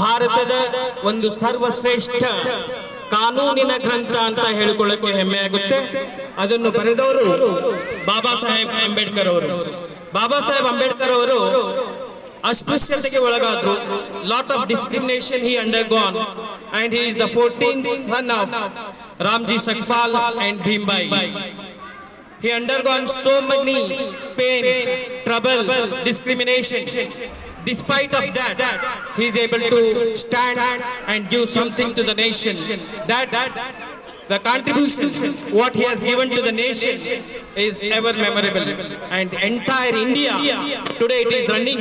ಭಾರತದ ಒಂದು ಸರ್ವಶ್ರೇಷ್ಠ ಕಾನೂನಿನ ಗ್ರಂಥ ಅಂತ ಹೇಳಿಕೊಳ್ಳಕ್ಕೆ ಹೆಮ್ಮೆ ಆಗುತ್ತೆ. ಅದನ್ನು ಬರೆದವರು ಬಾಬಾ ಸಾಹೇಬ್ ಅಂಬೇಡ್ಕರ್ ಅವರು. ಬಾಬಾ ಸಾಹೇಬ್ ಅಂಬೇಡ್ಕರ್ ಅವರು ಅಸ್ಪೃಶ್ಯತೆಗೆ ಒಳಗಾದ್ರು. Lot of discrimination he undergone and he is the 14th son of Ramji Sakpal and Bhimbai. He undergone so many pains, troubles, discrimination. Despite of that, he is able to stand and give something to the nation. That the contribution what he has given to the nation is ever memorable, and entire India today it is running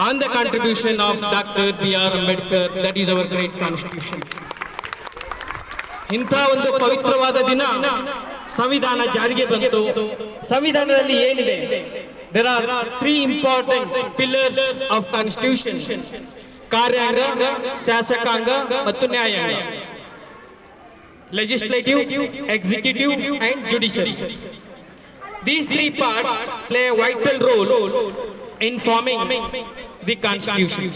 on the contribution of Dr. B.R. Ambedkar. That is our great constitution. ಇಂಥ ಒಂದು ಪವಿತ್ರವಾದ ದಿನ ಸಂವಿಧಾನ ಜಾರಿಗೆ ಬಂತು. ಸಂವಿಧಾನದಲ್ಲಿ ಏನಿದೆ? There are three important pillars of constitution: ಕಾರ್ಯಾಂಗ, ಶಾಸಕಾಂಗ ಮತ್ತು ನ್ಯಾಯಾಂಗ. Legislative, executive and judiciary. These three parts play a vital role in forming the constitution.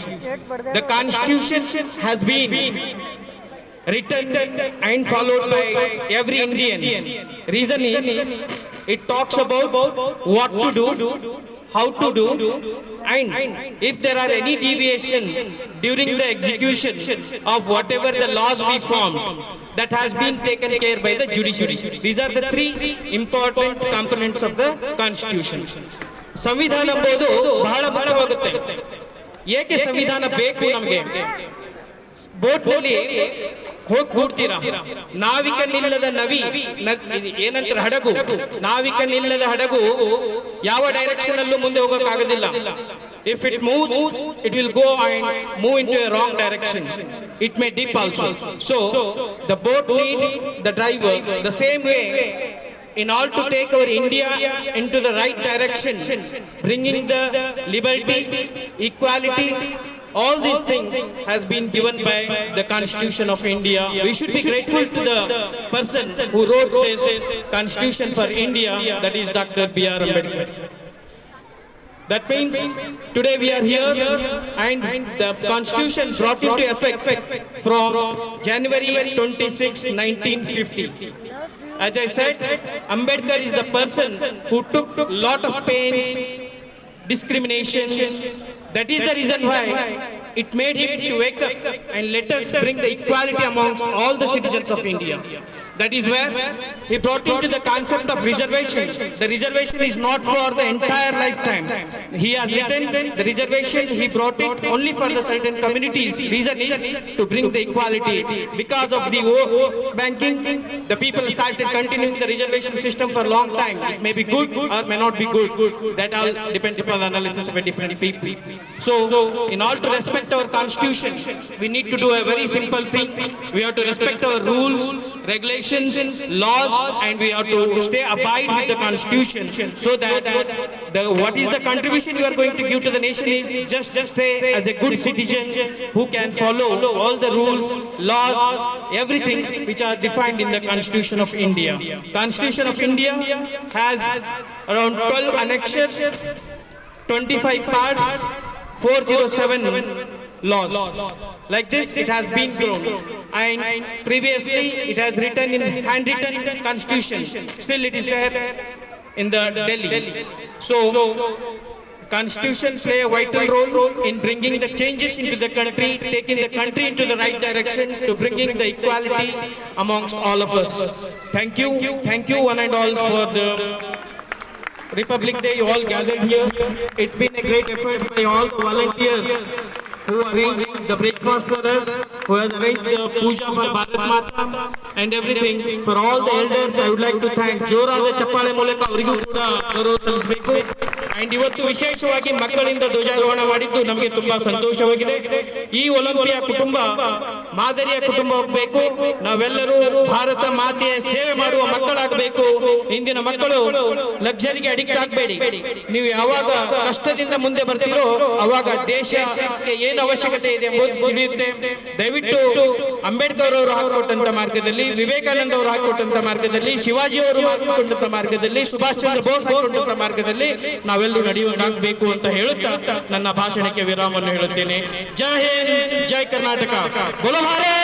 The constitution has been written and followed by every Indian. Reason is it talks about what to do, how to do, and if there are any deviation during the execution of whatever the laws we formed, that has been taken care by the judiciary. These are the three important components of the constitution. ಸಂವಿಧಾನ ಎಂಬುದು ಬಹಳ ಮುಖ್ಯವಾಗುತ್ತೆ. ಏಕೆ ಸಂವಿಧಾನ ಬೇಕು ನಮಗೆ? ಬೋಟ್ನಲ್ಲಿ ಹೋಗಿ ಕೂಡ್ತೀರಾ, ನಾವಿಕ ನಿಲ್ಲದ ನವಿ ಏನಂತಾರೆ ಹಡಗು, ನಾವಿಕ ನಿಲ್ಲದ ಹಡಗು ಯಾವ ಡೈರೆಕ್ಷನ್ ಅಲ್ಲೂ ಮುಂದೆ ಹೋಗೋಕ್ಕಾಗೋದಿಲ್ಲ. If it moves, it will go and move into a wrong direction. It may dip also. So the boat needs the driver. The same way, in order to take our India into the right direction, bringing the liberty, equality, all these things has been given by the Constitution of India. We should be grateful to the person who wrote this Constitution for India, that is Dr. B.R. Ambedkar. That means today we are here and the Constitution brought into effect from January 26, 1950. As I said, Ambedkar is the person who took lot of pains, discrimination. That is the reason why it made him to wake up and let us bring the equality amongst all the citizens of India. That is where he brought into the concept of reservation. The reservation is not for the entire lifetime. He has written the reservation, he brought it only for the certain communities. Reason is to bring the equality. Because of the banking, the people started continuing the reservation system for a long time. It may be good or may not be good. That all depends upon the analysis of a different people. So, in order to respect our constitution, we need to do a very simple thing. We have to respect our rules, regulations, laws, and we have to stay abide with the constitution, so that what is the contribution you are going to give to the nation is just stay as a good citizen who can follow all the rules, laws, everything which are defined in the Constitution of India. Constitution of India has around 12 annexures, 25 parts, 407 laws. Like this it has been grown, and previously it has written in handwritten constitution. Still it is there in the Delhi. So constitution play a vital role in bringing the changes into the country, taking the country into the right direction, to bringing the equality amongst all of us. Thank you one and all for the Republic Day you all gathered here. It's been a great effort by all the volunteers who arranged the breakfast for us, who has arranged the puja for Bharat Mata and everything. For all the elders, I would like to thank. ಜೋರಾದ ಚಪ್ಪಾಳೆ ಮೂಲಕ ಅವರಿಗೂ ಕೂಡ ಗೌರವ ಸಲ್ಲಿಸಬೇಕು. And ಇವತ್ತು ವಿಶೇಷವಾಗಿ ಮಕ್ಕಳಿಂದ ಧ್ವಜಾರೋಹಣ ಮಾಡಿದ್ದು ನಮಗೆ ತುಂಬಾ ಸಂತೋಷವಾಗಿದೆ. ಈ ಒಲಿಂಪಿಯಾ ಕುಟುಂಬ ಮಾದರಿಯ ಕುಟುಂಬ ಹೋಗಬೇಕು. ನಾವೆಲ್ಲರೂ ಭಾರತ ಮಾತೆಯ ಸೇವೆ ಮಾಡುವ ಮಕ್ಕಳಾಗಬೇಕು. ಇಂದಿನ ಮಕ್ಕಳು ಲಕ್ಸರಿಗೆ ಅಡಿಕ್ಟ್ ಆಗಬೇಡಿ. ನೀವು ಯಾವಾಗ ಕಷ್ಟದಿಂದ ಮುಂದೆ ಬರ್ತೀರೋ ಅವಾಗ ದೇಶಕ್ಕೆ ಏನು ಅವಶ್ಯಕತೆ ಇದೆ ಎಂಬುದು ತಿಳಿಯುತ್ತೆ. ದಯವಿಟ್ಟು ಅಂಬೇಡ್ಕರ್ ಅವರು ಹಾಕಿಕೊಟ್ಟಂತ ಮಾರ್ಗದಲ್ಲಿ, ವಿವೇಕಾನಂದ ಅವರು ಹಾಕಿಕೊಟ್ಟಂತ ಮಾರ್ಗದಲ್ಲಿ, ಶಿವಾಜಿ ಅವರು ಹಾಕಿಕೊಂಡಂತ ಮಾರ್ಗದಲ್ಲಿ, ಸುಭಾಷ್ ಚಂದ್ರ ಬೋಸ್ ಹಾಕಿಕೊಂಡಂತ ಮಾರ್ಗದಲ್ಲಿ ನಾವು ನಾವೆಲ್ಲರೂ ನಡೆಯುವಂತಾಗಬೇಕು ಅಂತ ಹೇಳುತ್ತಾ ನನ್ನ ಭಾಷಣಕ್ಕೆ ವಿರಾಮವನ್ನು ಹೇಳುತ್ತೇನೆ. ಜೈ ಹಿಂದ್, ಜೈ ಕರ್ನಾಟಕ, ಬೋಲೋ ಭಾರತ್